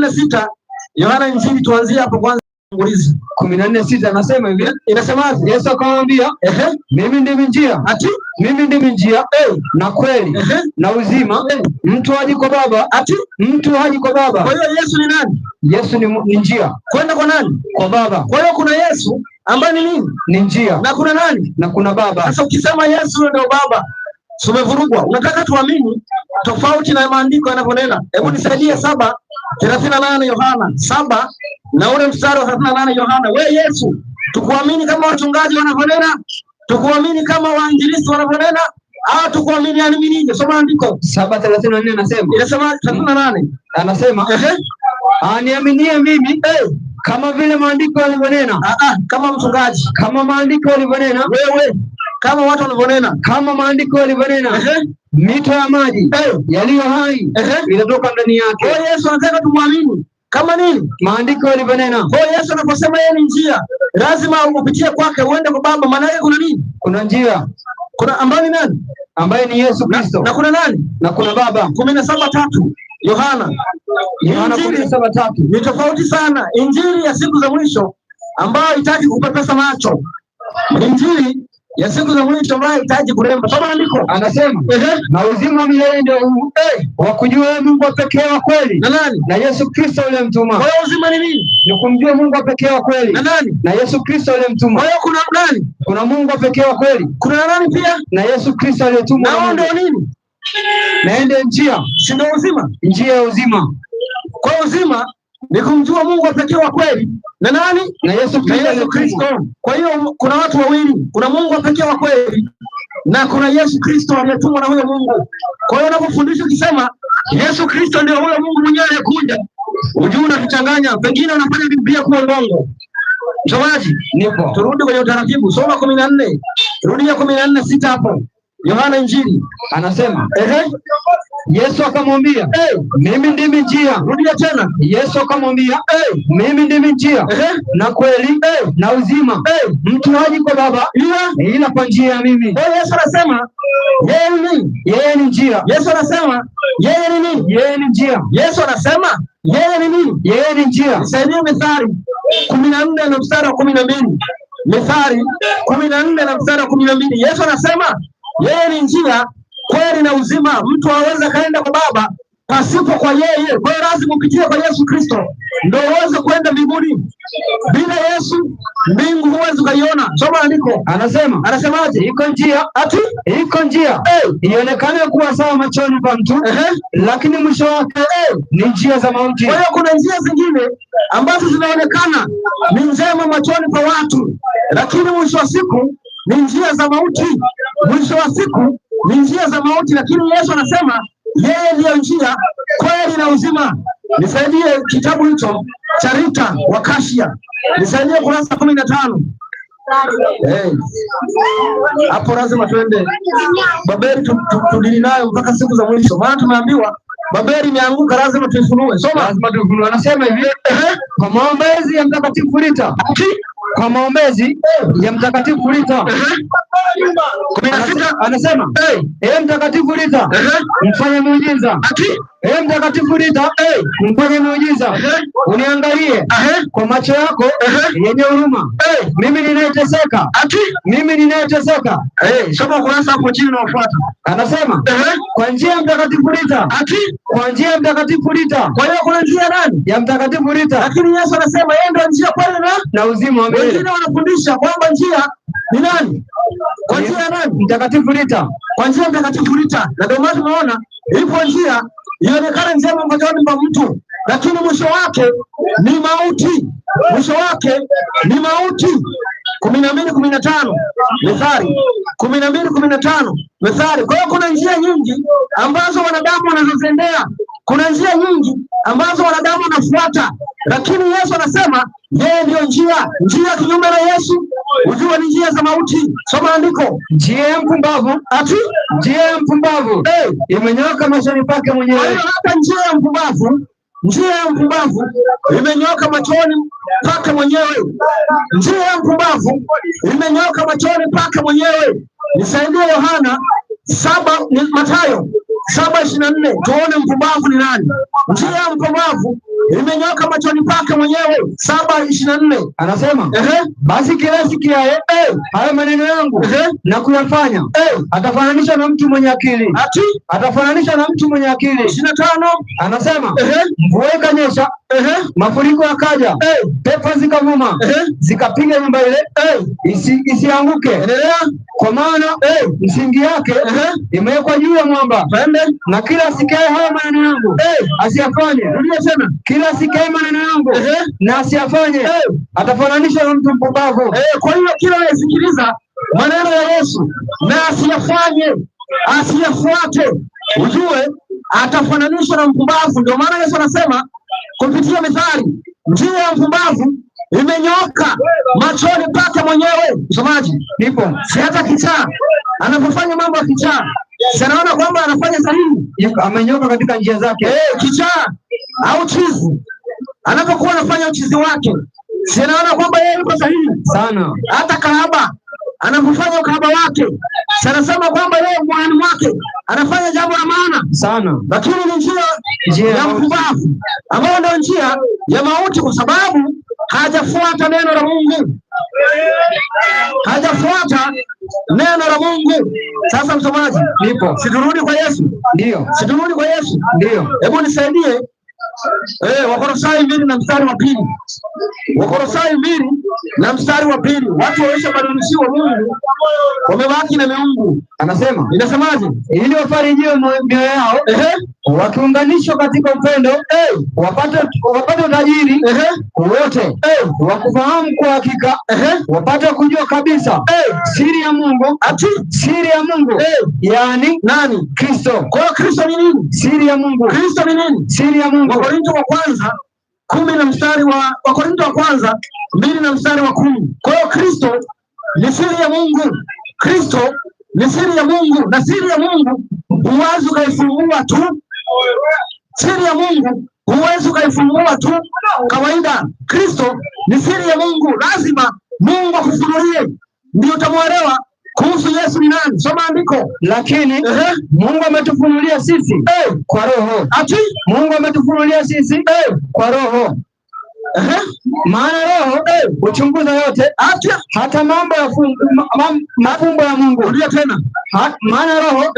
14:6 Yohana Injili, tuanzie hapo kwanza. 14:6 anasema hivi, inasemaje? Yesu akamwambia, mimi ndimi njia. Ati mimi ndimi njia na kweli na uzima. Mtu haji kwa Baba. Ati mtu haji kwa Baba. Kwa hiyo Yesu ni nani? Yesu ni njia kwenda kwa nani? Kwa Baba. Kwa hiyo kuna Yesu ambaye ni nini? Ni njia. Na kuna nani? Na kuna Baba. Sasa ukisema Yesu ndio Baba, umevurugwa. Unataka tuamini tofauti na maandiko yanavyonena. Hebu nisaidie 7:38 Yohana 7 na ule mstari wa 38 Yohana. We Yesu, tukuamini kama wachungaji wanavyonena, tukuamini kama wainjilisti wanavyonena, au tukuamini animinije? Soma andiko. 7:34 anasema. Inasema 38. Anasema, aniaminie mimi kama vile maandiko yalivyonena. Kama mchungaji, kama maandiko yalivyonena. Wewe kama watu walivyonena, kama maandiko yalivyonena. Mito ya maji yaliyo hai inatoka ndani yake. Kwa Yesu anataka tumwamini kama nini? Maandiko yalivyonena. Kwa Yesu anaposema yeye ni njia, lazima upitie kwake uende kwa Baba. Maana yake kuna nini? Kuna njia. Kuna ambaye ni nani? Ambaye ni Yesu Kristo. Na kuna nani? Na kuna Baba. 17:3 Yohana 17:3 ni tofauti sana. Injili ya siku za mwisho ambayo haitaki kupepesa macho, injili ya siku za mwisho ambayo haitaki kuremba. Soma andiko. Anasema, na uzima milele ndio huu, wa kujua Mungu pekee wa kweli. Na nani? Na Yesu Kristo yule mtuma. Kwa hiyo uzima ni nini? Ni kumjua Mungu pekee wa kweli. Na nani? Na Yesu Kristo yule mtuma. Kwa hiyo kuna nani? Kuna Mungu pekee wa kweli. Kuna nani pia? Na Yesu Kristo aliyetumwa. Na ndio nini? Na ndio njia. Si ndio uzima? Njia ya uzima. Kwa uzima ni kumjua Mungu pekee wa kweli. Na nani? Na Yesu Kristo. Kwa hiyo kuna watu wawili, kuna Mungu pekee wa kweli na kuna Yesu Kristo aliyetumwa na huyo Mungu. Kwa hiyo unapofundisha ukisema Yesu Kristo ndio huyo Mungu mwenyewe aliyekuja, ujue unatuchanganya, pengine unafanya Biblia kuwa uongo. Msomaji, nipo. Turudi kwenye utaratibu. Soma 14. Rudia 14:6 hapo. Yohana Injili anasema, Yesu akamwambia, mimi ndimi njia. Rudia tena. Yesu akamwambia, mimi ndimi njia na kweli na uzima. Mtu haji kwa Baba ila kwa njia ya mimi. Kwa Yesu anasema yeye ni njia. Yesu anasema yeye ni nini? Yeye ni njia. Yesu anasema yeye ni nini? Yeye ni njia. Nisaidie Mithali 14 na mstari wa 12. Mithali 14 na mstari wa 12. Yesu anasema yeye ni njia, kweli na uzima. Mtu hawezi kaenda kwa Baba pasipo kwa yeye. Kwa hiyo lazima upitie kwa Yesu Kristo ndio uweze kwenda mbinguni. Bila Yesu mbingu huwezi kuiona. Soma andiko. Anasemaje? Iko njia. Ati iko njia ionekane kuwa sawa machoni pa mtu, lakini mwisho wake ni njia za mauti. Kwa hiyo kuna njia zingine ambazo zinaonekana ni njema machoni pa watu, lakini mwisho wa siku ni njia za mauti. Mwisho wa siku ni njia za mauti, lakini Yesu anasema yeye ndiyo njia, kweli na uzima. Nisaidie kitabu hicho cha Rita wa Kashia. Nisaidie kurasa 15. Hapo lazima tuende Babeli, tudili nayo mpaka siku za mwisho. Maana tumeambiwa Babeli imeanguka, lazima tuifunue. Soma. Lazima tuifunue. Anasema hivi, kwa maombezi ya Mtakatifu Rita. Kwa maombezi ya Mtakatifu Rita. Anasema, Mtakatifu Rita, mfanye muujiza. Mtakatifu Rita, mfanye muujiza. Uniangalie kwa macho yako yenye huruma. Mimi ninayeteseka. Mimi ninayeteseka. Soma kurasa hapo chini unaofuata. Anasema, kwa njia ya Mtakatifu Rita. Kwa njia ya Mtakatifu Rita. Kwa hiyo kuna njia nani? Ya Mtakatifu Rita. Lakini Yesu anasema yeye ndiye njia, kweli na uzima. Wengine wanafundisha kwamba njia ni nani? Kwa njia ya nani? Mtakatifu Rita. Kwa njia ya Mtakatifu Rita. Na ndio maana tunaona ipo njia ionekana njema machoni pa mtu, lakini mwisho wake ni mauti. Mwisho wake ni mauti. 12:15 Mithali 12:15 Mithali. Kwa hiyo kuna njia nyingi ambazo wanadamu wanazozendea, kuna njia nyingi ambazo wanadamu wanafuata, lakini Yesu anasema yeye ndiyo njia. Njia kinyume na Yesu ujue ni njia za mauti. Soma andiko. Njia ya mpumbavu. Ati njia ya mpumbavu imenyoka machoni pake mwenyewe. Kwa hiyo hata njia ya mpumbavu imenyoka machoni pake mwenyewe. Njia ya mpumbavu imenyoka machoni pake mwenyewe. Nisaidie Yohana 7, Mathayo 7:24 tuone mpumbavu ni nani. Njia ya mpumbavu imenyoka machoni pake mwenyewe. 7:24 anasema basi kila sikiaye hayo maneno yangu na kuyafanya atafananishwa na mtu mwenye akili. Atafananishwa na mtu mwenye akili. 25 anasema mvua ikanyesha, mafuriko yakaja, pepo zikavuma, zikapiga nyumba ile isianguke, kwa maana msingi yake imewekwa juu ya mwamba. Na kila asikiaye hayo maneno yangu asiyafanye, kila asikiaye maneno yangu na asiyafanye atafananishwa na mtu mpumbavu. Kwa hiyo kila anayesikiliza maneno ya Yesu na asiyafanye, asiyafuate, ujue atafananishwa na mpumbavu. Ndio maana Yesu anasema kupitia Mithali, njia ya mpumbavu imenyoka machoni pake mwenyewe. Msomaji, nipo. Si hata kichaa anapofanya mambo ya kichaa, si anaona kwamba anafanya sahihi? Amenyoka katika njia zake. Kichaa au chizi anapokuwa anafanya uchizi wake, si anaona kwamba yeye yuko sahihi sana? Hata kahaba anapofanya ukahaba wake, si anasema kwamba yeye moyoni mwake anafanya jambo la maana sana, lakini ni njia ya mpumbavu, ambayo ndio njia ya mauti, kwa sababu hajafuata neno la Mungu. Hajafuata neno la Mungu. Sasa msomaji, nipo. Siturudi kwa Yesu. Ndio. Siturudi kwa Yesu. Ndio. Hebu nisaidie. Wakolosai 2 na mstari wa 2. Wakolosai 2 na mstari wa 2. Watu wameshabadilishiwa Mungu, wamebaki na miungu. Anasema, inasemaje? Ili wafarijiwe mioyo yao, wakiunganishwa katika upendo, wapate utajiri wote, wakufahamu kwa hakika, wapate kujua kabisa siri ya Mungu. Siri ya Mungu yani nani? Kristo. Kwa hiyo Kristo ni nini? Siri ya Mungu. Kristo ni nini? Siri ya Mungu. Wakorintho wa kwanza 10 na mstari wa Wakorintho wa kwanza 2 na mstari wa 10. Kwa hiyo Kristo ni siri ya Mungu. Kristo ni siri ya Mungu, na siri ya Mungu huwezi ukaifungua tu. Siri ya Mungu huwezi ukaifungua tu kawaida. Kristo ni siri ya Mungu, lazima Mungu akufunulie ndio utamuelewa kuhusu Yesu ni nani. Soma andiko. Lakini Mungu ametufunulia sisi kwa Roho. Mungu ametufunulia sisi kwa Roho. Maana Roho uchunguza yote, hata mambo ya mafumbo ya Mungu. Rudia tena. Maana Roho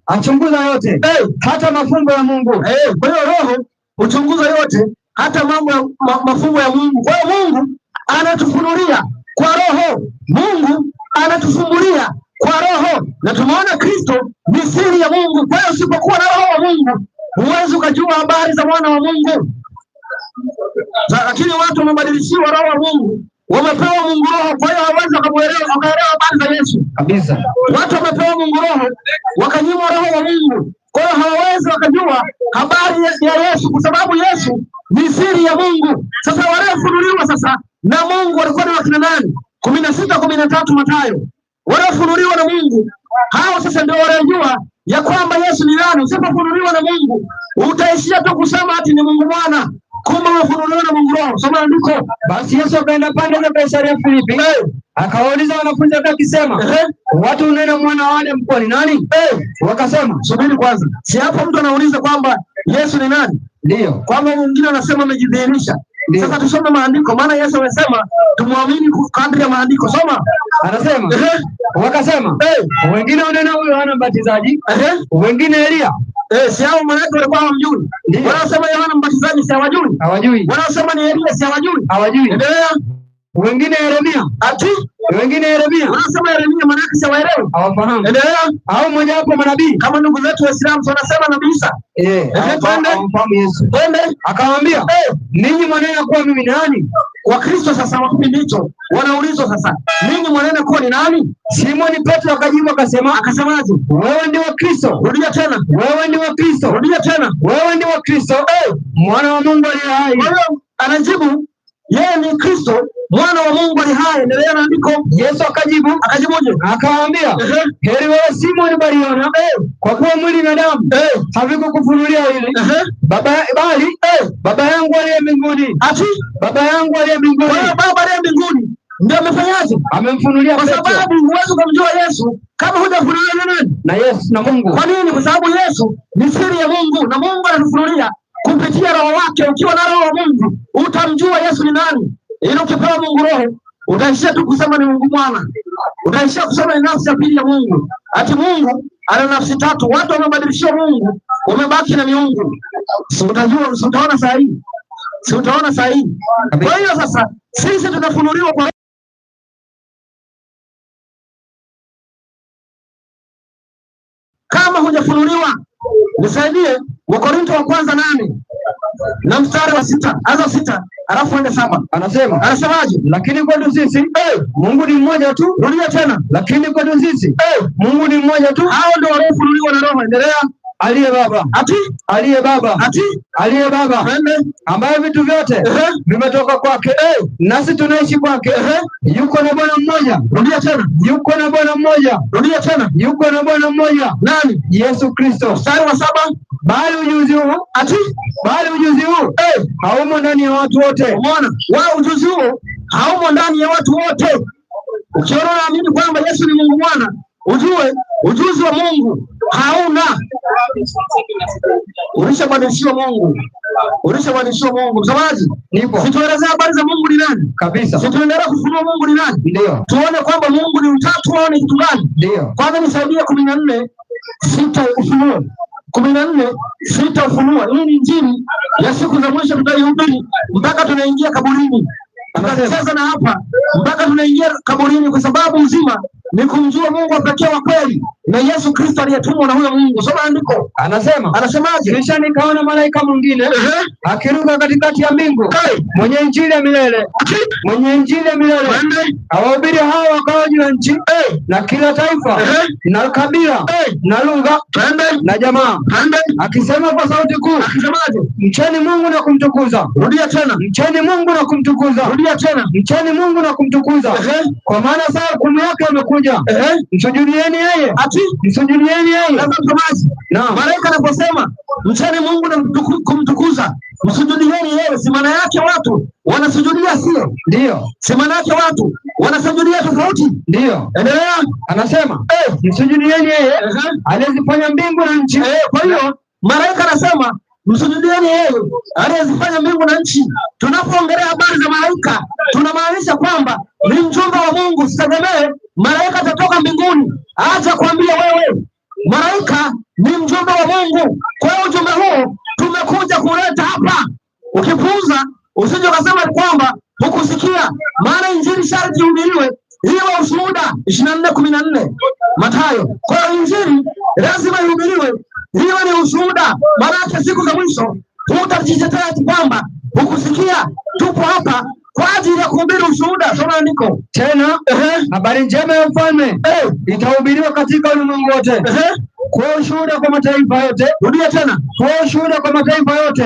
achunguza yote, hata mafumbo ya Mungu. Kwa hiyo Roho uchunguza yote, hata mambo ya mafumbo ya Mungu. Kwa hiyo Mungu anatufunulia kwa Roho. Mungu anatufungulia kwa Roho, na tumeona Kristo ni siri ya Mungu. Kwa hiyo usipokuwa na Roho wa Mungu huwezi ukajua habari za mwana wa Mungu. Lakini watu wamebadilishiwa Roho wa Mungu, wamepewa Mungu Roho, kwa hiyo hawawezi wakaelewa habari za Yesu kabisa. Watu wamepewa Mungu Roho, wakanyimwa Roho wa Mungu, kwa hiyo hawawezi wakajua habari ya Yesu, kwa sababu Yesu ni siri ya Mungu. Sasa waliofunuliwa sasa na Mungu walikuwa ni wakina nani? 16:13 Mathayo. Waliofunuliwa na Mungu hao sasa ndio waliojua ya kwamba Yesu ni nani. Usipofunuliwa na Mungu utaishia tu kusema ati ni Mungu Mwana, kumbe umefunuliwa na Mungu Roho. Soma andiko. Basi Yesu akaenda pande za Kaisaria Filipi, akawauliza wanafunzi wake akisema, watu unena mwana wa Adamu kuwa ni nani? Wakasema, subiri kwanza. Si hapo mtu anauliza kwamba Yesu ni nani? Ndio. Kwamba mwingine anasema amejidhihirisha. Sasa tusome maandiko, maana Yesu amesema tumwamini kadri ya maandiko. Soma. Anasema, wakasema, wengine wanena huyo Yohana Mbatizaji, wengine Elia. Si hao malaika walikuwa hawamjui. Wanasema Yohana Mbatizaji si hawajui. Hawajui. Wanasema ni Elia si hawajui. Hawajui. Endelea. Wengine Yeremia. Wengine Yeremia. Wanasema Yeremia maana yake si hawaelewi. Hawafahamu. Endelea. Au mmoja wapo manabii kama ndugu zetu Waislamu wanasema Nabii Isa. Hawafahamu Yesu. Twende. Akamwambia, ninyi mwanena kuwa mimi nani? Kwa Kristo sasa wa kipindi hicho wanaulizwa sasa, ninyi mwanena kuwa ni nani? Simoni Petro akajibu akasemaje? Wewe ndi wa Kristo. Rudia tena. Wewe ndi wa Kristo. Rudia tena. Wewe ndi wa Kristo, mwana wa Mungu aliye hai. Kwa hiyo anajibu yeye ni Kristo, mwana wa Mungu aliye hai. Endelea na andiko. Yesu akajibuje? Akawaambia, heri wewe Simoni Bariona, kwa kuwa mwili na damu havikukufunulia hili, bali Baba yangu aliye mbinguni. Baba yangu aliye mbinguni. Kwa hiyo Baba aliye mbinguni ndio amefanyaje? Amemfunulia. Kwa sababu huwezi kumjua Yesu kama hujafunuliwa na nani? Na Yesu, na Mungu. Kwa nini? Kwa sababu Yesu ni siri ya Mungu na Mungu anatufunulia kupitia Roho wake. Ukiwa na Roho wa Mungu utamjua Yesu ni nani. Ili ukipewa Mungu Roho utaishia tu kusema ni Mungu Mwana, utaishia kusema ni nafsi ya pili ya Mungu. Ati Mungu ana nafsi tatu. Watu wamebadilishia Mungu, wamebaki na miungu. Si utajua, si utaona saa hii, si utaona saa hii. Kwa hiyo sasa sisi tunafunuliwa kwa kama hujafunuliwa nisaidie. Wakorintho wa kwanza 8 na mstari wa 6, anza 6 alafu ende 7. Anasemaje? Lakini kwetu sisi Mungu ni mmoja tu. Rudia tena. Lakini kwetu sisi Mungu ni mmoja tu. Hao ndio waliofunuliwa na Roho. Endelea. Aliye Baba. Aliye Baba. Aliye Baba. Ambaye vitu vyote vimetoka kwake, nasi tunaishi kwake. Yuko na Bwana mmoja. Rudia tena. Yuko na Bwana mmoja. Rudia tena. Yuko na Bwana mmoja. Nani? Yesu Kristo. Mstari wa 7. Bali ujuzi huu haumo ndani ya watu wote. Umeona? Wao ujuzi huu haumo ndani ya watu wote. Ukiona naamini kwamba Yesu ni Mungu Mwana, ujue ujuzi wa Mungu hauna. Ulishabadilishiwa Mungu. Ulishabadilishiwa Mungu. Msamaji, nipo. Situelezea habari za Mungu ni nani? Kabisa. Situendelea kufunua Mungu ni nani? Ndio. Tuone kwamba Mungu ni utatu au ni kitu gani? Ndio. Kwanza nisaidie 14:6 Ufunuo. 14:6 Ufunuo. Hii ni injili ya siku za mwisho tutaihubiri mpaka tunaingia kaburini. Tunacheza na hapa mpaka tunaingia kaburini, kwa sababu uzima ni kumjua Mungu wa pekee wa kweli na Yesu Kristo aliyetumwa na huyo Mungu. Soma andiko. Anasemaje? Kisha nikaona malaika mwingine akiruka katikati ya mbingu, mwenye injili ya milele, awahubiri hao wakao juu ya nchi, na kila taifa na kabila na lugha na jamaa, akisema kwa sauti kuu, mcheni Mungu na kumtukuza. Rudia tena. Mcheni Mungu na kumtukuza. Rudia tena. Mcheni Mungu na kumtukuza, kwa maana saa hukumu yake imekuja. Msujudieni yeye. Msujudieni yeye. Malaika anaposema mcheni Mungu na kumtukuza, msujudieni yeye, si maana yake watu wanasujudia sio? Ndio. Si maana yake watu wanasujudia tofauti? Ndio. Endelea. Anasema msujudieni yeye aliyezifanya mbingu na nchi. Kwa hiyo malaika anasema msujudieni yeye aliyezifanya mbingu na nchi. Tunapoongelea habari za malaika tunamaanisha kwamba ni mjumbe wa Mungu. Usitegemee malaika atatoka mbinguni aje kuambia wewe. Malaika ni mjumbe wa Mungu. Kwa hiyo ujumbe huo tumekuja kuleta hapa. Ukipuuza usije ukasema kwamba hukusikia, maana injili sharti ihubiriwe iwe ushuhuda. 24:14 Mathayo. Kwa hiyo injili lazima ihubiriwe iwe ni ushuhuda, maana siku za mwisho hutajitetea kwamba hukusikia. Tupo hapa kwa ajili ya kuhubiri ushuhuda. Soma andiko tena. Habari njema ya ufalme itahubiriwa katika ulimwengu wote, kwa ushuhuda kwa mataifa yote. Rudia tena. Kwa ushuhuda kwa mataifa yote.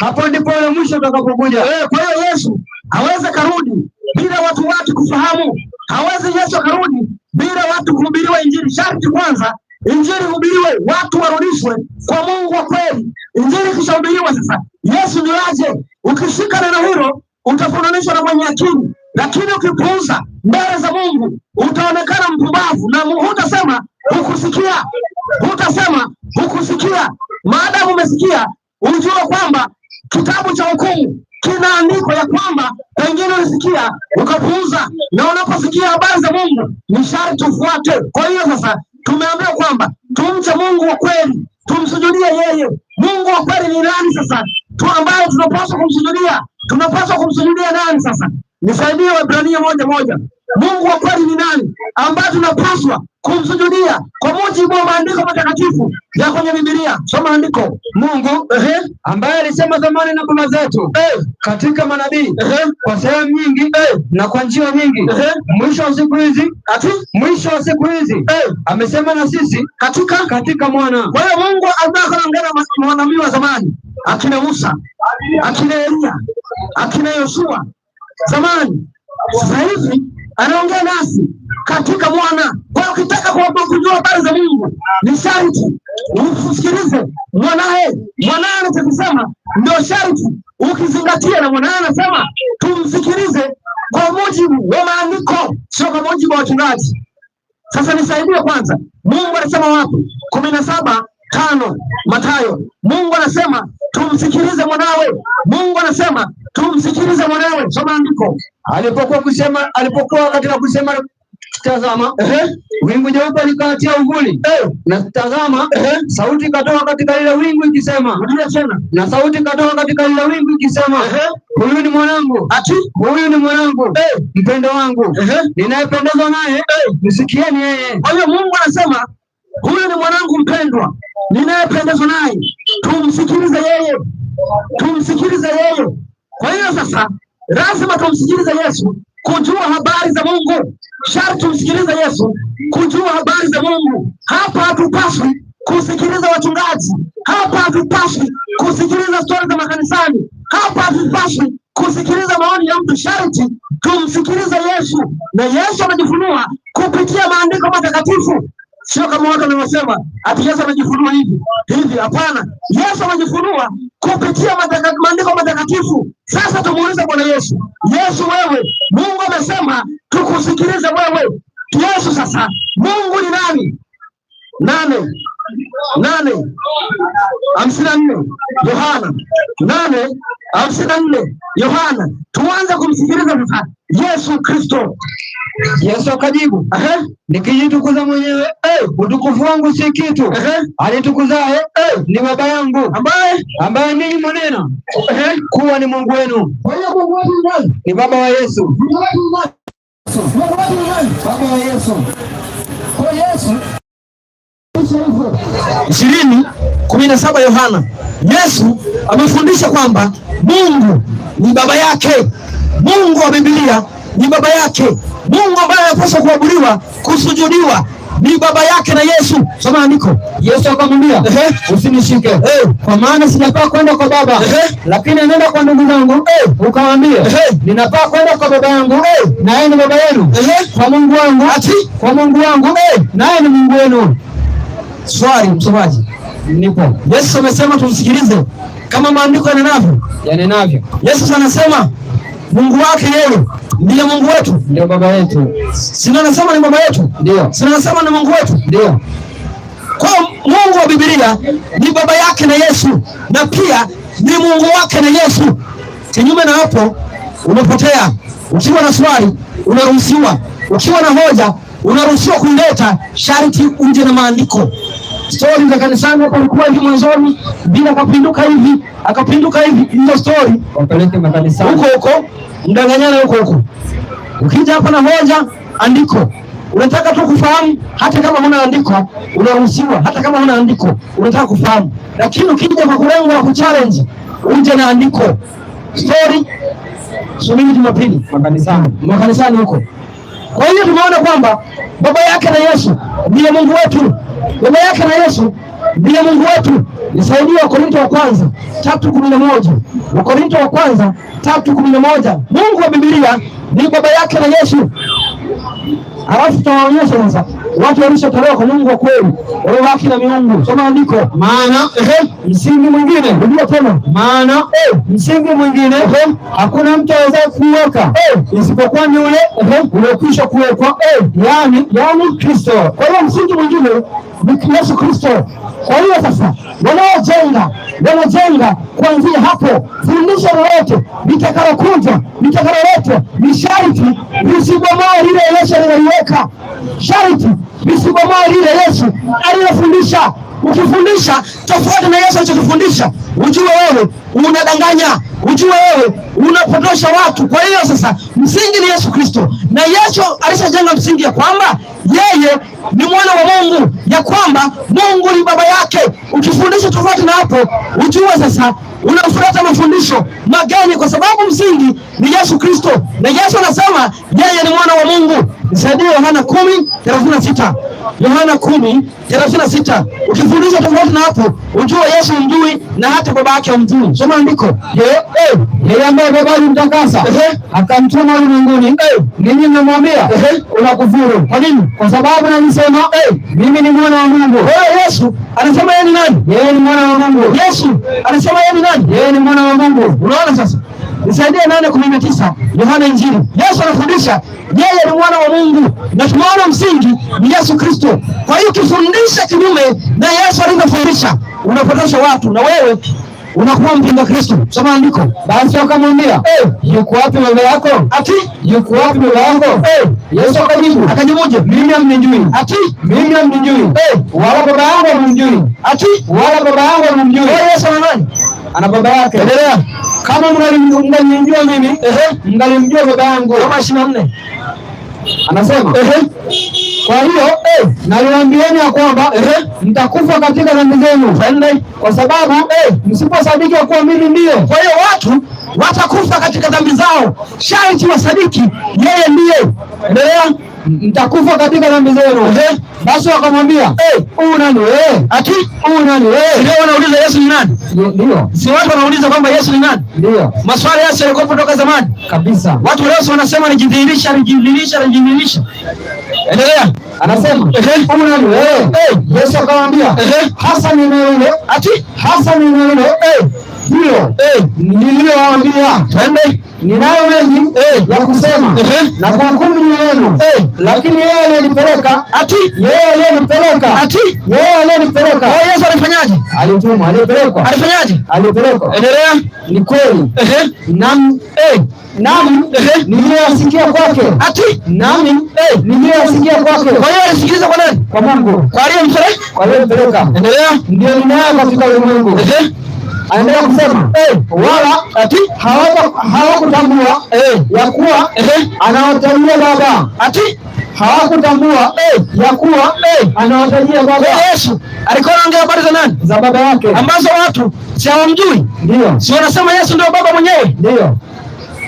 Hapo ndipo ule mwisho utakapokuja. Kwa hiyo Yesu hawezi karudi bila watu wake kufahamu. Hawezi Yesu karudi bila watu kuhubiriwa injili. Sharti kwanza injili hubiriwe, watu warudishwe kwa Mungu wa kweli. Injili kishahubiriwa sasa Yesu ni aje. Ukishika neno hilo utafananishwa na mwenye akili, lakini ukipuuza mbele za Mungu utaonekana mpumbavu, na hutasema hukusikia. Hutasema hukusikia. Maadamu umesikia, ujue kwamba kitabu cha hukumu kinaandikwa ya kwamba pengine ulisikia ukapuuza, na unaposikia habari za Mungu ni sharti ufuate. Kwa hiyo sasa tumeambiwa kwamba tumche Mungu wa kweli, tumsujudie yeye. Mungu wa kweli ni nani sasa ambaye tunapaswa kumsujudia? Tunapaswa kumsujudia nani sasa? Nisaidie Waebrania 1:1. Mungu wa kweli ni nani ambaye tunapaswa kumsujudia kwa mujibu wa maandiko matakatifu ya kwenye Biblia? Soma andiko. Mungu ambaye alisema zamani na baba zetu katika manabii kwa sehemu nyingi na kwa njia nyingi, mwisho wa siku hizi amesema na sisi katika mwana. Kwa hiyo Mungu ambaye anaongea na manabii wa zamani, akina Musa, akina Elia, akina Yoshua zamani, sasa hivi anaongea nasi katika mwana. Kwa hiyo ukitaka kujua habari za Mungu ni sharti usikilize mwanae. Mwanae anachosema ndio sharti ukizingatia, na mwanae anasema tumsikilize kwa mujibu wa maandiko, sio kwa mujibu wa wachungaji. Sasa nisaidie kwanza, Mungu anasema wapi? 17:5 Mathayo. Mungu anasema tumsikilize mwanawe. Mungu anasema tumsikilize mwanawe. Soma andiko. Alipokuwa katika kusema, tazama, wingu jeupe likatia uvuli, na tazama, sauti ikatoka katika lile wingu ikisema, na sauti ikatoka katika lile wingu ikisema, huyu ni mwanangu, huyu ni mwanangu mpendo wangu, ninayependezwa naye, msikieni yeye. Kwa hiyo Mungu anasema huyu ni mwanangu mpendwa, ninayependezwa naye, tumsikilize yeye, tumsikilize yeye. Kwa hiyo sasa lazima tumsikilize Yesu kujua habari za Mungu. Sharti tumsikilize Yesu kujua habari za Mungu. Hapa hatupaswi kusikiliza wachungaji, hapa hatupaswi kusikiliza stori za makanisani, hapa hatupaswi kusikiliza maoni ya mtu. Sharti tumsikilize Yesu, na Yesu anajifunua kupitia maandiko matakatifu. Sio kama watu wanaosema ati Yesu anajifunua hivi. Hapana, Yesu anajifunua kupitia maandiko matakatifu. Sasa tumuulize Bwana Yesu, Yesu wewe, Mungu amesema tukusikilize wewe. Yesu sasa, Mungu ni nani? 8:54 Yohana, 8:54 Yohana. Tuanze kumsikiliza sasa Yesu Kristo. Yesu akajibu, nikijitukuza mwenyewe, utukufu wangu si kitu. Anitukuzaye ni Baba yangu, ambaye ninyi mwanena kuwa ni Mungu wenu. Ni Baba wa Yesu. Baba wa Yesu. Kwa Yesu 20:17 Yohana. Yesu amefundisha kwamba Mungu ni baba yake. Mungu wa Biblia ni baba yake. Mungu ambaye anapaswa kuabudiwa, kusujudiwa, ni baba yake na Yesu. Soma andiko. Yesu akamwambia, usinishike, kwa maana sijapaa kwenda kwa Baba, lakini nenda kwa ndugu zangu, ukawaambia, ninapaa kwenda kwa Baba yangu, naye ni Baba yenu, kwa Mungu wangu, kwa Mungu wangu, naye ni Mungu wenu. Swali msomaji. Nipo. Yesu amesema tumsikilize kama maandiko yanenavyo. Yesu anasema Mungu wake yeye ndiye Mungu wetu, ndio baba yetu. Sina nasema ni baba yetu, ndio. Sina nasema ni Mungu wetu, ndio. Kwa Mungu wa Biblia ni baba yake na Yesu, na pia ni Mungu wake na Yesu. Kinyume na hapo umepotea. Ukiwa na swali unaruhusiwa, ukiwa na hoja unaruhusiwa kuleta, sharti uje na maandiko. Story za kanisani hapo ilikuwa hivi mwanzoni, bila akapinduka hivi, ndio story wapeleke makanisani huko mdanganyana huko. Ukija hapa na hoja, andiko, unataka tu kufahamu, hata kama huna andiko unaruhusiwa, hata kama huna andiko unataka kufahamu. Lakini ukija kwa kulengo la kuchallenge, uje na andiko. Story subiri Jumapili makanisani huko. Kwa hiyo tumeona kwamba baba yake na Yesu ndiye Mungu wetu. Baba yake na Yesu ndiye Mungu wetu. Nisaidia Wakorintho wa kwanza 3:11. Wakorintho wa kwanza 3:11. Mungu wa Biblia ni baba yake na Yesu. Alafu tutawaonyesha sasa watu waliotolewa kwa Mungu wa kweli, wale haki na miungu. Soma andiko. Maana msingi mwingine, ndio tena. Maana msingi mwingine hakuna mtu aweza kuweka isipokuwa ni ule uliokwisha kuwekwa, yani Kristo. Kwa hiyo msingi mwingine ni Yesu Kristo. Kwa hiyo sasa wanajenga kuanzia hapo. Fundisho lolote litakalokuja, litakaloletwa, ni sharti lisibomoe lile Yesu aliloweka. Sharti lisibomoe lile Yesu alilofundisha. Ukifundisha tofauti na Yesu alichofundisha, ujue wewe unadanganya, ujue wewe unapotosha watu. Kwa hiyo sasa msingi ni Yesu Kristo, na Yesu alishajenga msingi ya kwamba yeye ni mwana wa Mungu, ya kwamba Mungu ni baba yake. Ukifundisha tofauti na hapo, ujue sasa unafuata mafundisho mageni, kwa sababu msingi ni Yesu Kristo, na Yesu anasema yeye ni mwana wa Mungu. Nisaidie Yohana 10:36. Yohana 10:36. Ukifundisha tofauti na hapo, ujue Yesu mjui na hata baba yake humjui. Soma andiko. Yeye ambaye baba alimtakasa akamtuma ulimwenguni, ninyi mnamwambia unakufuru. Kwa nini? Kwa sababu anasema mimi ni mwana wa Mungu. Kwa hiyo Yesu anasema yeye ni nani? Yeye ni mwana wa Mungu. Yesu anasema yeye ni nani? Yeye ni mwana wa Mungu. Unaona sasa? Nisaidie 8:19. Yohana Injili. Yesu anafundisha yeye ni mwana wa Mungu, na tunaona msingi ni Yesu Kristo. Kwa hiyo ukifundisha kinyume na Yesu alivyofundisha, unapotosha watu, na wewe unakuwa mpinga Kristo. Soma andiko. Basi akamwambia, yuko wapi baba yako? Ati yuko wapi baba yako? Yesu akajibuje? Mimi hamnijui. Ati mimi hamnijui. Wala baba yangu hamnijui. Ati wala baba yangu hamnijui. Yesu ana nani? Ana baba yake. Endelea. Kama mngalimjua mimi, mngalimjua baba yangu. Kama 24. Anasema kwa hiyo naliwaambieni ya kwamba mtakufa katika dhambi zenu, kwa sababu msiposadiki ya kuwa mimi ndiye. Kwa hiyo watu watakufa katika dhambi zao, sharti wasadiki yeye ndiye. Endelea. Mtakufa katika dhambi zenu. Basi wakamwambia, huyu nani wewe? Ati huyu nani wewe? Ndio wanauliza Yesu ni nani? Ndio. Si watu wanauliza kwamba Yesu ni nani? Ndio. Maswali Yesu yalikuwa kutoka zamani kabisa. Watu leo wanasema nijidhihirisha. Endelea. Anasema, huyu nani wewe? Yesu akamwambia, hasa ni yule. Ati hasa ni yule. Hilo niliyowaambia. Twende. Ninayo mengi ya kusema na kuhukumu yenu, lakini yeye aliyenipeleka. Ati yeye aliyenipeleka. Ati yeye aliyenipeleka. Yesu alifanyaje? Alitumwa, alipelekwa. Alifanyaje? Alipelekwa. Endelea. Ni kweli. Nami niliyasikia kwake. Ati nami niliyasikia kwake. Kwa hiyo alisikiliza kwa nani? Kwa Mungu. Kwa aliyempeleka. Kwa aliyempeleka. Endelea. Ndio ninayo katika ulimwengu. Anaendelea kusema wala ati hawakutambua ya kuwa anawatajia Baba. Ati hawakutambua ya kuwa anawatajia Baba. Yesu alikuwa anaongea habari za nani? Za Baba yake, ambazo watu si hawamjui. Ndio. Si wanasema Yesu ndio Baba mwenyewe? Ndio.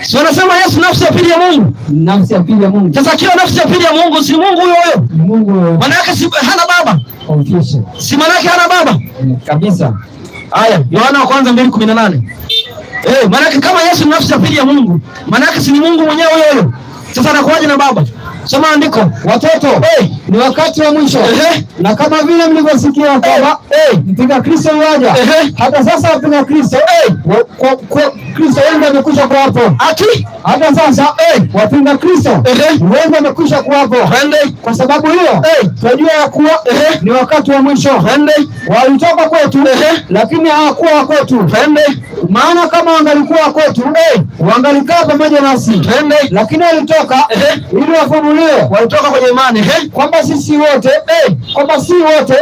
Si wanasema Yesu nafsi ya pili ya Mungu? Nafsi ya pili ya Mungu. Sasa kiwa nafsi ya pili ya Mungu, si Mungu huyo huyo? Mungu huyo. Maana yake si hana baba? Confused. Si maana yake hana baba? Kabisa. Haya, Yohana wa kwanza 2:18. Maana yake kama Yesu ni nafsi ya pili ya Mungu, maana yake si ni Mungu mwenyewe huyo huyo? Sasa anakuaje na baba? Soma andiko. Watoto, ni wakati wa mwisho. Na kama vile mlivyosikia kwamba mpinga Kristo yuaja, hata sasa wapinga Kristo Kristo wengi wamekwisha kuwapo. Ati hata sasa wapinga Kristo wengi wamekwisha kuwapo. Kwa sababu hiyo tunajua ya kuwa ni wakati wa mwisho. Walitoka kwetu lakini hawakuwa wa kwetu. Maana kama wangalikuwa wa kwetu wangalikaa pamoja nasi. Lakini walitoka ili wafunuliwe. Walitoka kwenye imani kwamba sisi wote kwamba si wote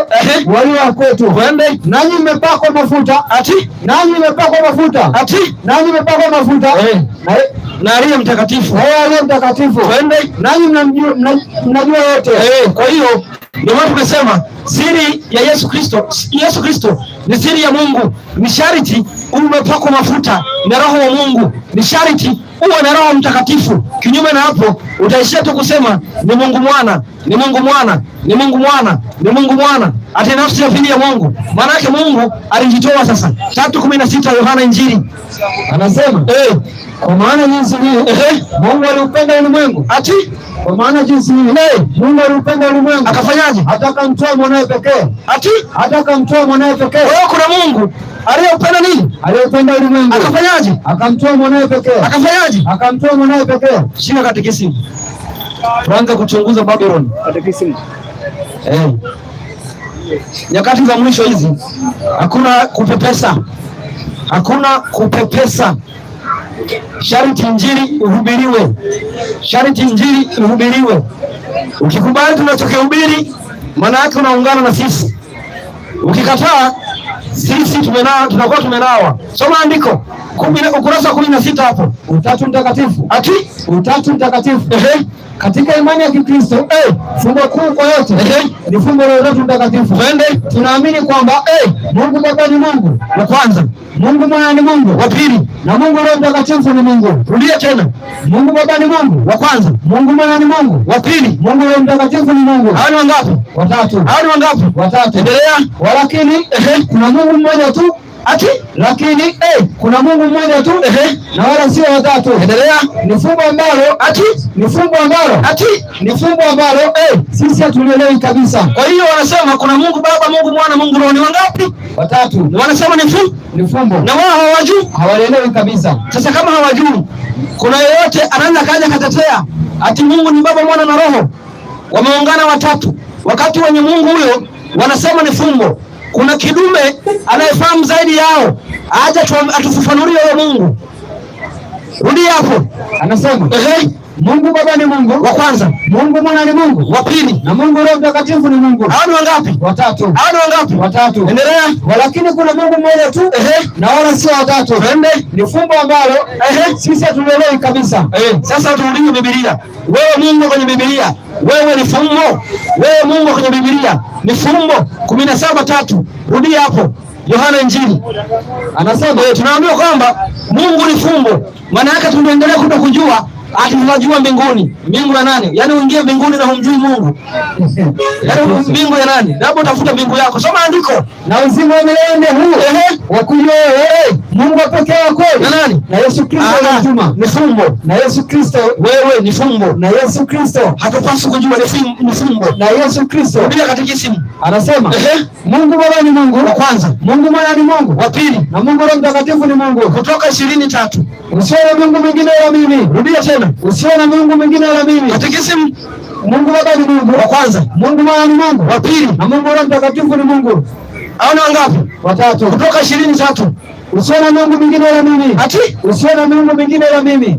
walio wa kwetu. Nanyi mmepakwa mafuta. Ati nanyi mmepakwa mafuta. Ati nanyi mmepakwa mafuta na aliye mtakatifu. Aliye mtakatifu. Nanyi mnajua yote. Kwa hiyo ndio watu tumesema siri ya Yesu Kristo ni siri ya Mungu. Ni sharti umepakwa mafuta na Roho wa Mungu. Ni sharti uwe na Roho Mtakatifu. Kinyume na hapo utaishia tu kusema ni Mungu Mwana, ni Mungu Mwana, ni Mungu Mwana, ni Mungu Mwana. Ati nafsi ya pili ya Mungu. Maana yake Mungu alijitoa sasa. 3:16 Yohana Injili. Anasema kwa maana jinsi hii Mungu aliupenda ulimwengu. Ati kwa maana jinsi hii Mungu aliupenda ulimwengu. Akafanyaje? Akamtoa mwanae pekee. Ati akamtoa mwanae pekee. Kwa hiyo kuna Mungu aliyeupenda nini? Aliyeupenda ulimwengu. Akafanyaje? Akamtoa mwanae pekee. Akafanyaje? Akamtoa mwanae pekee. Shika katekisimu. Tuanze kuchunguza Babylon. Katekisimu. Nyakati za mwisho hizi hakuna kupepesa. Hakuna kupepesa. Sharti injili uhubiriwe. Sharti injili uhubiriwe. Ukikubali tunachokihubiri, maana yake unaungana na sisi. Ukikataa, sisi tunakuwa tumenawa. Soma andiko. Ukurasa 16 hapo. Utatu Mtakatifu. Ati Utatu Mtakatifu. Katika imani ya Kikristo fumbo kuu kwa yote ni fumbo la Utatu Mtakatifu. Tunaamini kwamba Mungu Baba ni Mungu wa kwanza, Mungu Mwana ni Mungu wa pili, na Mungu Roho Mtakatifu ni Mungu. Rudia tena. Mungu Baba ni Mungu wa kwanza, Mungu Mwana ni Mungu wa pili, Mungu Roho Mtakatifu ni Mungu. Hao ni wangapi? Watatu. Hao ni wangapi? Watatu. Endelea. Walakini kuna Mungu mmoja tu. Ati lakini kuna Mungu mmoja tu na wala sio watatu. Endelea. Ni fumbo ambalo sisi hatulielewi kabisa. Kwa hiyo wanasema kuna Mungu Baba, Mungu Mwana, Mungu Roho. Ni wangapi? Watatu. Wanasema ni fumbo. Na wao hawajui, hawaelewi kabisa. Sasa kama hawajui, kuna yeyote anaweza kaja katetea ati Mungu ni Baba, Mwana na Roho, wameungana watatu, wakati wenye Mungu huyo wanasema ni fumbo. Kuna kidume anayefahamu zaidi yao aje atufafanulie wewe Mungu. Rudi hapo. Anasema Mungu Baba ni Mungu wa kwanza, Mungu Mwana ni Mungu wa pili, na Mungu Roho Mtakatifu ni Mungu. Hao ni wangapi? Watatu. Hao ni wangapi? Watatu. Endelea. Walakini kuna Mungu mmoja tu, na wala sio watatu. Ni fumbo ambalo sisi hatuelewi kabisa. Sasa turudie Biblia. Wewe Mungu kwenye Biblia, wewe ni fumbo. Wewe Mungu kwenye Biblia ni fumbo. 17:3. Rudia hapo. Yohana Injili. Anasema tunaambiwa kwamba Mungu ni fumbo. Maana yake tunaendelea kutokujua ati tunajua mbinguni. Mbingu ya nani? Yaani uingie mbinguni na humjui Mungu. Yaani mbingu ya nani? Labda utafuta mbingu yako. Soma andiko. Na uzima wa milele huu wa kujua Mungu pekee wa kweli. Na nani? Na Yesu Kristo mtuma. Ni fumbo. Na Yesu Kristo wewe ni fumbo. Na Yesu Kristo hatupaswi kujua ni fumbo. Na Yesu Kristo. Bila katekisimu. Anasema Mungu Baba ni Mungu wa kwanza, Mungu Mwana ni Mungu wa pili, na Mungu Roho Mtakatifu ni Mungu. Kutoka 20:3. Usione Mungu mwingine wala mimi. Rudia tena. Usione Mungu mwingine wala mimi. Katekisimu. Mungu Baba ni Mungu wa kwanza, Mungu Mwana ni Mungu wa pili, na Mungu Roho Mtakatifu ni Mungu. Hao ni wangapi? Watatu. Kutoka 20:3. Usione Mungu mwingine wala mimi. Ati usione Mungu mwingine wala mimi.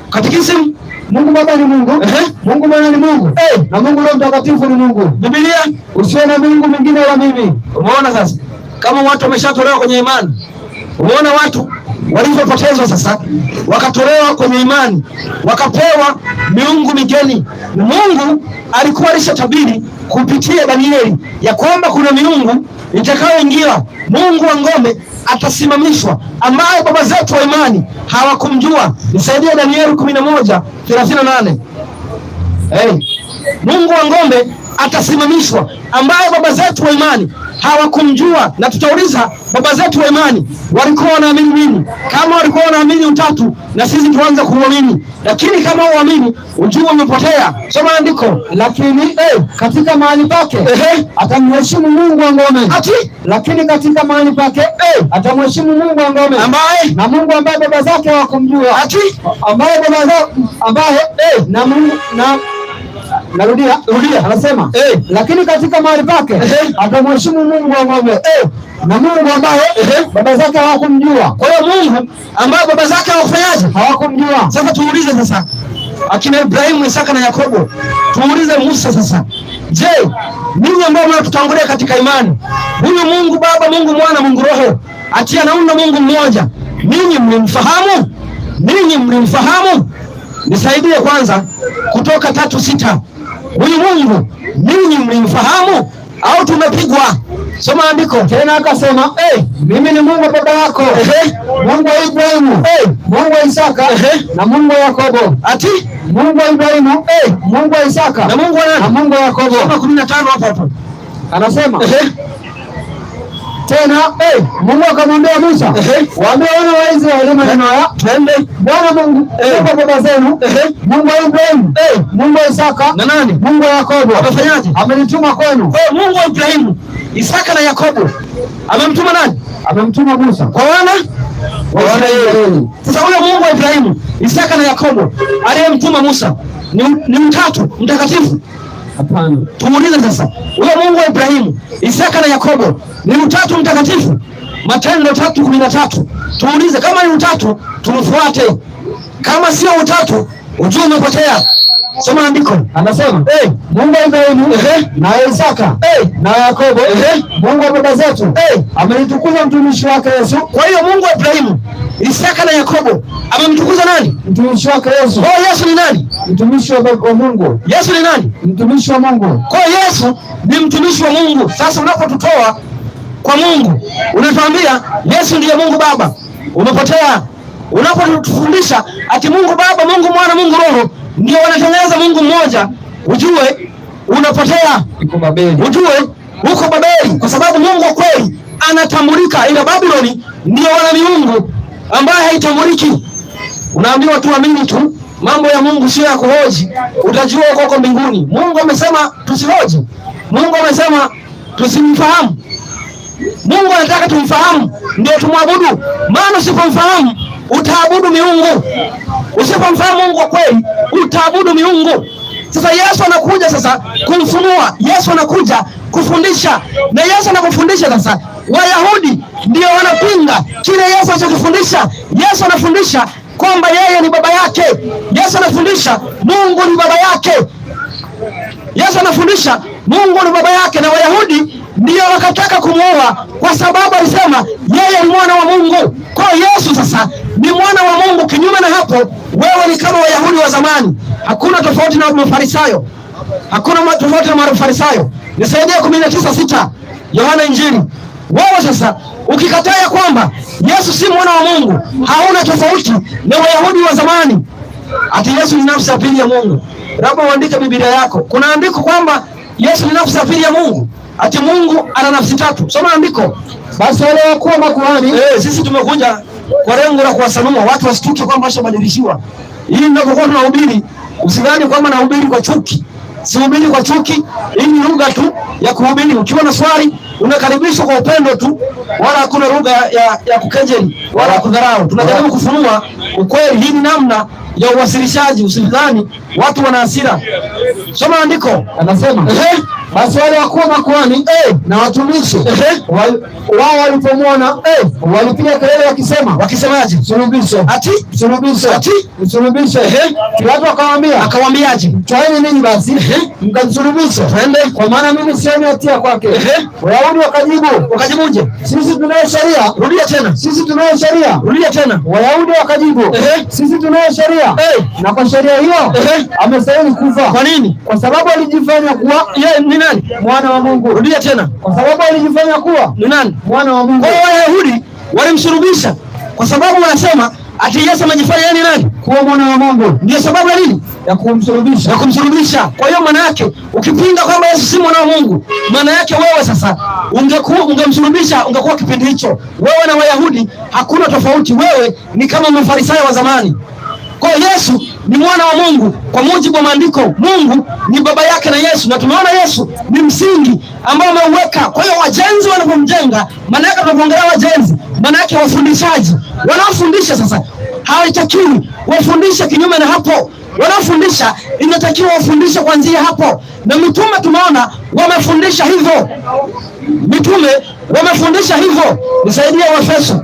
Katekisimu. Mungu Baba ni Mungu, Mungu Mwana ni Mungu, na Mungu Roho Mtakatifu ni Mungu. Biblia usione Mungu mwingine wala mimi. Umeona sasa? Kama watu wameshatolewa kwenye imani. Umeona watu walivyopotezwa sasa, wakatolewa kwenye imani, wakapewa miungu migeni. Mungu alikuwa alishatabiri kupitia Danieli ya kwamba kuna miungu itakayoingia. Mungu wa ngome atasimamishwa, ambaye baba zetu wa imani hawakumjua. Nisaidie Danieli 11:38. Mungu wa ngome atasimamishwa, ambaye baba zetu wa imani hawakumjua. Na tutauliza, baba zetu wa imani walikuwa wanaamini nini? Kama walikuwa wanaamini utatu, na sisi tuanze kuamini. Lakini kama uamini, ujue umepotea. Soma andiko. Lakini katika mahali pake atamheshimu Mungu wa ngome. Ati lakini katika mahali pake atamheshimu Mungu wa ngome, ambaye na Mungu ambaye baba zake hawakumjua. Ati ambaye baba zake na Mungu Rudia. Anasema lakini katika mahali pake atamheshimu Mungu wa ngome, na Mungu ambaye baba zake hawakumjua. Kwa hiyo Mungu ambaye baba zake hawakumjua. Sasa tuulize sasa, akina Ibrahimu, Isaka na Yakobo, tuulize Musa sasa. Je, ninyi ambao mnatutangulia katika imani, huyu Mungu Baba, Mungu Mwana, Mungu Roho, ati anaunda Mungu mmoja, ninyi mlimfahamu? Ninyi mlimfahamu? Nisaidie kwanza, Kutoka 3:6. Huyu Mungu ninyi mlimfahamu au tumepigwa? Soma andiko. Tena akasema mimi ni Mungu baba yako, Mungu wa Ibrahimu, Mungu wa Isaka, na Mungu wa Yakobo. Ati Mungu wa Ibrahimu, Mungu wa Isaka, na Mungu wa nani? Na Mungu wa Yakobo. Soma 15 hapo. Anasema tena Mungu akamwambia Musa, waambie wana wa Israeli maneno haya, twende. Bwana Mungu wa baba zenu, Mungu wa Ibrahimu, Mungu wa Isaka, na nani? Mungu wa Yakobo, amefanyaje? Amenituma kwenu. Mungu wa Ibrahimu, Isaka na Yakobo amemtuma nani? Amemtuma Musa kwa wana wa Israeli. Sasa huyo Mungu wa Ibrahimu, Isaka na Yakobo aliyemtuma Musa ni mtatu mtakatifu? Hapana. Tumuulize sasa, huyo Mungu wa Ibrahimu, Isaka na Yakobo ni utatu mtakatifu? Matendo 3:13. Tumuulize, kama ni utatu tumfuate, kama sio utatu ujue umepotea. Soma andiko. Anasema Mungu wa Ibrahimu na Isaka na Yakobo, Mungu wa baba zetu amenitukuza mtumishi wake Yesu. Kwa hiyo Mungu wa Ibrahimu, Isaka na Yakobo amemtukuza nani? Mtumishi wake Yesu. Oh, Yesu ni nani? Mtumishi wa Mungu. Yesu ni nani? Mtumishi wa Mungu. Kwa hiyo Yesu ni mtumishi wa Mungu. Sasa unapotutoa kwa Mungu, unatuambia Yesu ndiye Mungu Baba, umepotea. Unapotufundisha ati Mungu Baba, Mungu Mwana, Mungu Roho ndio wanatengeneza Mungu mmoja, ujue unapotea. Uko Babeli. Ujue uko Babeli, kwa sababu Mungu wa kweli anatambulika, ila Babyloni ndio wana miungu ambaye haitambuliki. Unaambiwa tuamini tu, mambo ya Mungu sio ya kuhoji, utajua uko mbinguni. Mungu amesema tusihoji. Mungu amesema tusimfahamu. Mungu anataka tumfahamu ndio tumwabudu, maana usipomfahamu utaabudu miungu. Usipomfahamu Mungu wa kweli utaabudu miungu. Sasa Yesu anakuja sasa kumfunua, Yesu anakuja kufundisha, na Yesu anapofundisha sasa Wayahudi ndio wanapinga kile Yesu anachofundisha. Yesu anafundisha kwamba yeye ni baba yake. Yesu anafundisha Mungu ni baba yake. Yesu anafundisha Mungu ni baba yake, na Wayahudi ndio wakataka kumuua kwa sababu alisema yeye ni mwana wa Mungu. Kwa Yesu sasa ni mwana wa Mungu. Kinyume na hapo, wewe ni kama Wayahudi wa zamani. Hakuna tofauti na Mafarisayo. Hakuna tofauti na Mafarisayo. Nisaidie 19:6 Yohana Injili. Wewe sasa ukikataa kwamba Yesu si mwana wa Mungu, hauna tofauti na Wayahudi wa zamani. Ati Yesu ni nafsi ya pili ya Mungu. Labda uandike Biblia yako. Kuna andiko kwamba Yesu ni nafsi ya pili ya Mungu. Ati Mungu ana nafsi tatu. Soma andiko. Basi wale wakuu wa makuhani, sisi tumekuja kwa lengo la kuwasanua watu wasituke kwamba washabadilishiwa. Hii ninapokuwa tunahubiri, usidhani kwamba nahubiri kwa chuki. Sihubiri kwa chuki. Hii ni lugha tu ya kuhubiri. Ukiwa na swali unakaribishwa kwa upendo tu, wala hakuna lugha ya kukejeli wala kudharau. Tunajaribu kufunua ukweli. Hii ni namna ya uwasilishaji. Usidhani watu wana hasira. Soma andiko. Anasema basi wale wakuu wa makuhani na watumishi wao walipomwona walipiga kelele wakisemaje? Sulubishe. Ati sulubishe. Ati sulubishe. Pilato akawaambiaje? Twaeni ninyi basi mkamsulubishe, kwa maana mimi sioni hatia kwake. Wayahudi wakajibuje? Sisi tunayo sheria. Rudia tena. Sisi tunayo sheria. Rudia tena. Wayahudi wakajibu sisi tunayo sheria, na kwa sheria hiyo amestahili kufa. Kwa nini? Kwa sababu alijifanya kuwa yeye ni nani? Mwana wa Mungu. Rudia tena. Kwa sababu alijifanya kuwa ni nani? Mwana wa Mungu. Kwa Wayahudi walimsulubisha kwa sababu wanasema ati Yesu amejifanya yeye ni nani? Kuwa mwana wa Mungu. Ndio sababu ya nini? Ya kumsulubisha. Kwa hiyo maana yake ukipinga kwamba Yesu si mwana wa Mungu, maana yake wewe sasa ungemsulubisha, ungekuwa kipindi hicho. Wewe na Wayahudi hakuna tofauti. Wewe ni kama Mafarisayo wa zamani. Kwa Yesu ni mwana wa Mungu kwa mujibu wa maandiko. Mungu ni baba yake na Yesu, na tumeona Yesu ni msingi ambao ameuweka. Kwa hiyo wajenzi wanapomjenga, maana yake tunapoongelea wajenzi, maana yake wafundishaji wanaofundisha sasa hawatakiwi wafundishe kinyume na hapo. Wanaofundisha inatakiwa wafundishe kuanzia hapo, na mitume tumeona wamefundisha hivyo. Mitume wamefundisha hivyo. Nisaidie Waefeso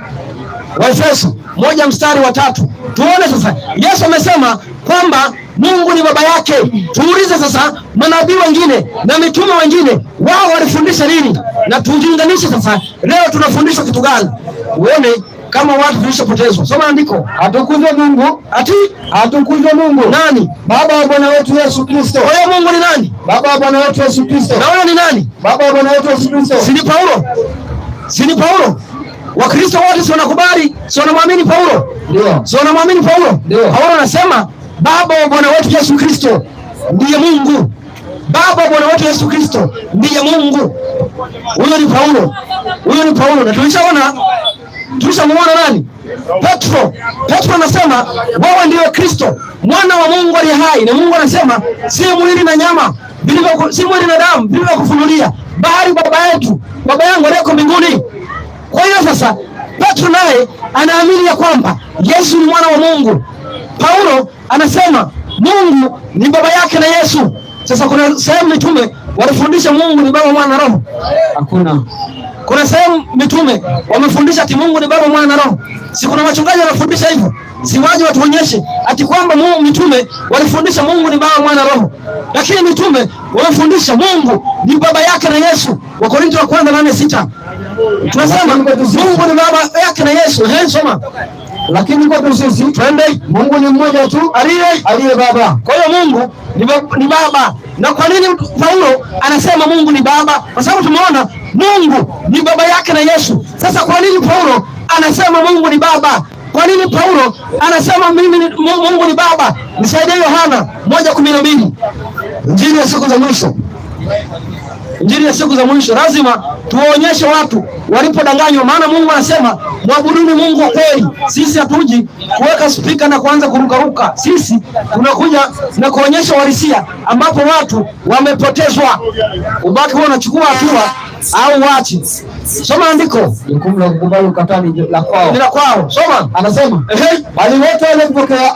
1:3. Tuone sasa Yesu amesema kwamba Mungu ni baba yake. Tuulize sasa manabii wengine na mitume wengine wao walifundisha nini, na tujiunganishe sasa. Leo tunafundisha kitu gani? Uone kama watu tulishapotezwa. Soma andiko. Atukuzwe Mungu. Ati atukuzwe Mungu. Nani? Baba wa Bwana wetu Yesu Kristo. Kwa hiyo Mungu ni nani? Baba wa Bwana wetu Yesu Kristo. Na wewe ni nani? Baba wa Bwana wetu Yesu Kristo. Si ni Paulo? Wakristo wote si wanakubali, si wanamwamini Paulo? Ndio. Si wanamwamini Paulo? Ndio. Paulo anasema Baba wa Bwana wetu Yesu Kristo ndiye Mungu. Baba wa Bwana wetu Yesu Kristo ndiye Mungu. Huyo ni Paulo. Na tulishamuona nani? Petro anasema wewe ndiye Kristo, mwana wa Mungu aliye hai. Na Mungu anasema si mwili na nyama, si mwili na damu vilivyokufunulia, bali baba yangu aliyeko mbinguni. Kwa hiyo sasa Petro naye anaamini ya kwamba Yesu ni mwana wa Mungu. Paulo anasema Mungu ni baba yake na Yesu. Sasa kuna sehemu mitume walifundisha Mungu ni Baba, Mwana na Roho? Hakuna. Kuna sehemu mitume wamefundisha ati Mungu ni Baba, Mwana na Roho? Si kuna wachungaji wanafundisha hivyo? Si waje watuonyeshe ati kwamba Mungu, mitume walifundisha Mungu ni Baba, Mwana na Roho, lakini mitume wamefundisha Mungu ni baba yake na Yesu. Wakorintho wa kwanza 8:6 tunasema Mungu ni baba yake na Yesu. Soma. Lakini kwa sisi twende, Mungu ni mmoja tu aliye baba. Kwa hiyo Mungu ni baba. Na kwa nini Paulo anasema Mungu ni baba? Kwa sababu tumeona Mungu ni baba yake na Yesu. Sasa kwa nini Paulo anasema Mungu ni baba? Kwa nini Paulo anasema Mungu ni baba? Nisaidie Yohana 1:12. Injili ya siku za mwisho. Injili ya siku za mwisho lazima tuwaonyeshe watu walipodanganywa, maana Mungu anasema mwabuduni Mungu wa kweli. Sisi hatuji kuweka spika na kuanza kurukaruka. Sisi tunakuja na kuonyesha uhalisia ambapo watu wamepotezwa. Ubaki wewe unachukua hatua au wachi. Soma andiko. Jukumu la kukubali ukatani la kwao. Ni la kwao. Soma. Anasema bali wote waliopokea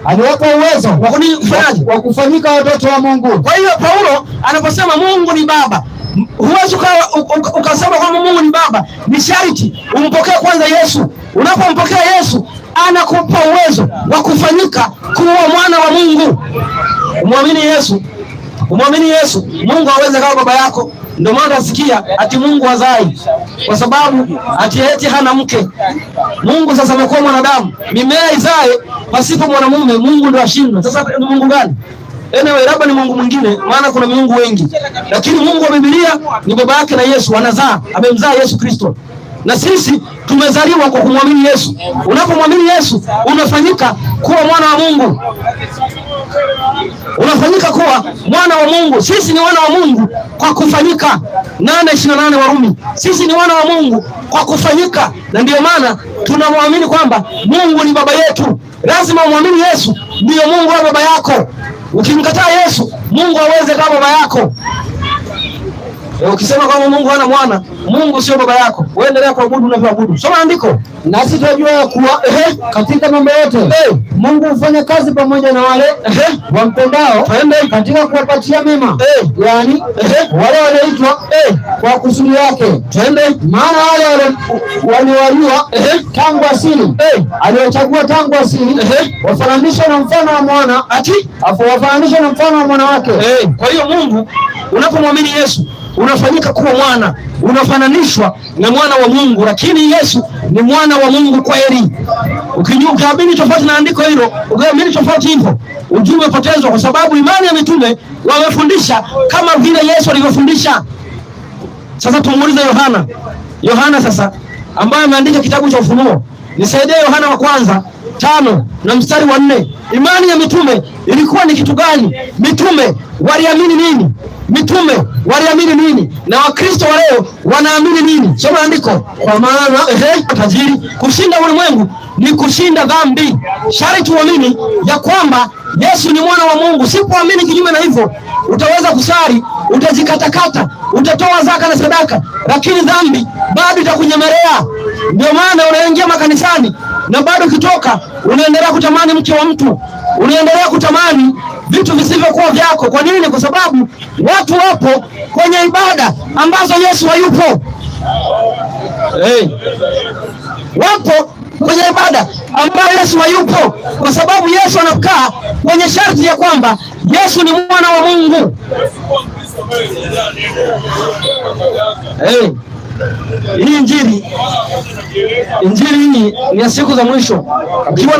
aliwapa uwezo wa kufanyaje? Wa kufanyika watoto wa Mungu. Kwa hiyo Paulo anaposema Mungu ni baba, Huwezi ukasema kwamba Mungu ni Baba. Ni sharti umpokee kwanza Yesu. Unapompokea Yesu, anakupa uwezo wa kufanyika kuwa mwana wa Mungu. Umwamini Yesu, umwamini Yesu, Mungu hawezi kama baba yako. Ndio maana nasikia ati Mungu hazai, kwa sababu ati hana mke. Mungu sasa amekuwa mwanadamu, mimea izae pasipo mwanamume, Mungu ndio ashindwe. Sasa ni Mungu gani? Anyway, labda ni Mungu mwingine, maana kuna miungu wengi. Lakini Mungu wa Biblia ni baba yake na Yesu, anazaa, amemzaa Yesu Kristo. Na sisi tumezaliwa kwa kumwamini Yesu. Unapomwamini Yesu, unafanyika kuwa mwana wa Mungu. Unafanyika kuwa mwana wa Mungu. Sisi ni wana wa Mungu kwa kufanyika. 8:28 Warumi. Sisi ni wana wa Mungu kwa kufanyika. Na ndio maana tunamwamini kwamba Mungu ni baba yetu. Lazima umwamini Yesu, ndio Mungu wa baba yako. Ukimkataa Yesu, Mungu hawezi kama baba yako. Ukisema kwamba Mungu hana mwana, Mungu sio baba yako. Wewe endelea kuabudu unavyoabudu. Soma andiko. Nasi tunajua kuwa katika mambo yote Mungu hufanya kazi pamoja na wale wampendao katika kuwapatia mema. Yaani wale walioitwa kwa kusudi lake. Maana wale waliwaliwa tangu asili, aliwachagua tangu asili, wafananishwe na mfano wa mwana, wafananishwe na mfano wa mwana wake. Kwa hiyo Mungu, unapomwamini Yesu, unafanyika kuwa mwana, unafananishwa na mwana wa Mungu. Lakini Yesu ni mwana wa Mungu kweli. Ukiamini tofauti na andiko hilo, ukiamini tofauti hivyo, ujumbe umepotezwa, kwa sababu imani ya mitume wamefundisha kama vile Yesu alivyofundisha. Sasa tumuulize Yohana sasa, ambaye ameandika kitabu cha Ufunuo. Nisaidie Yohana wa kwanza 5 na mstari wa 4. Imani ya mitume ilikuwa ni kitu gani? Mitume waliamini nini? Mitume waliamini nini? Na Wakristo wa leo wanaamini nini? Soma andiko. Kwa maana tajiri kushinda ulimwengu ni kushinda dhambi. Sharti uamini ya kwamba Yesu ni mwana wa Mungu. Sipoamini kinyume na hivyo, utaweza kusali, utajikatakata, utatoa zaka na sadaka, lakini dhambi bado itakunyemelea. Ndio maana unaingia makanisani na bado ukitoka unaendelea kutamani mke wa mtu, unaendelea kutamani vitu visivyokuwa vyako. Kwa nini? Kwa sababu watu wapo kwenye ibada ambazo Yesu hayupo. Wapo kwenye ibada ambayo Yesu hayupo, kwa sababu Yesu anakaa kwenye sharti ya kwamba Yesu ni mwana wa Mungu. Hii injili hii ni ya siku za mwisho. Ukiwa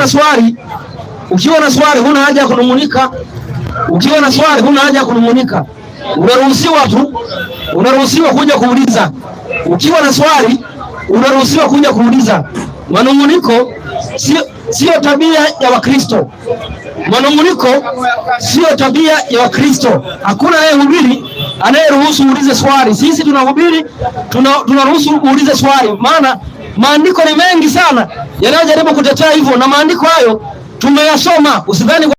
na swali huna haja ya kunung'unika. Ukiwa na swali huna haja ya kunung'unika. Unaruhusiwa kuja kuuliza. Ukiwa na swali unaruhusiwa kuja kuuliza. Manung'uniko sio tabia ya Wakristo. Manung'uniko sio tabia ya Wakristo. Hakuna anayehubiri anayeruhusu uulize swali. Sisi tunahubiri, tunaruhusu uulize swali. Maana maandiko ni mengi sana yanayojaribu kutetea hivyo, na maandiko hayo tumeyasoma. Usidhani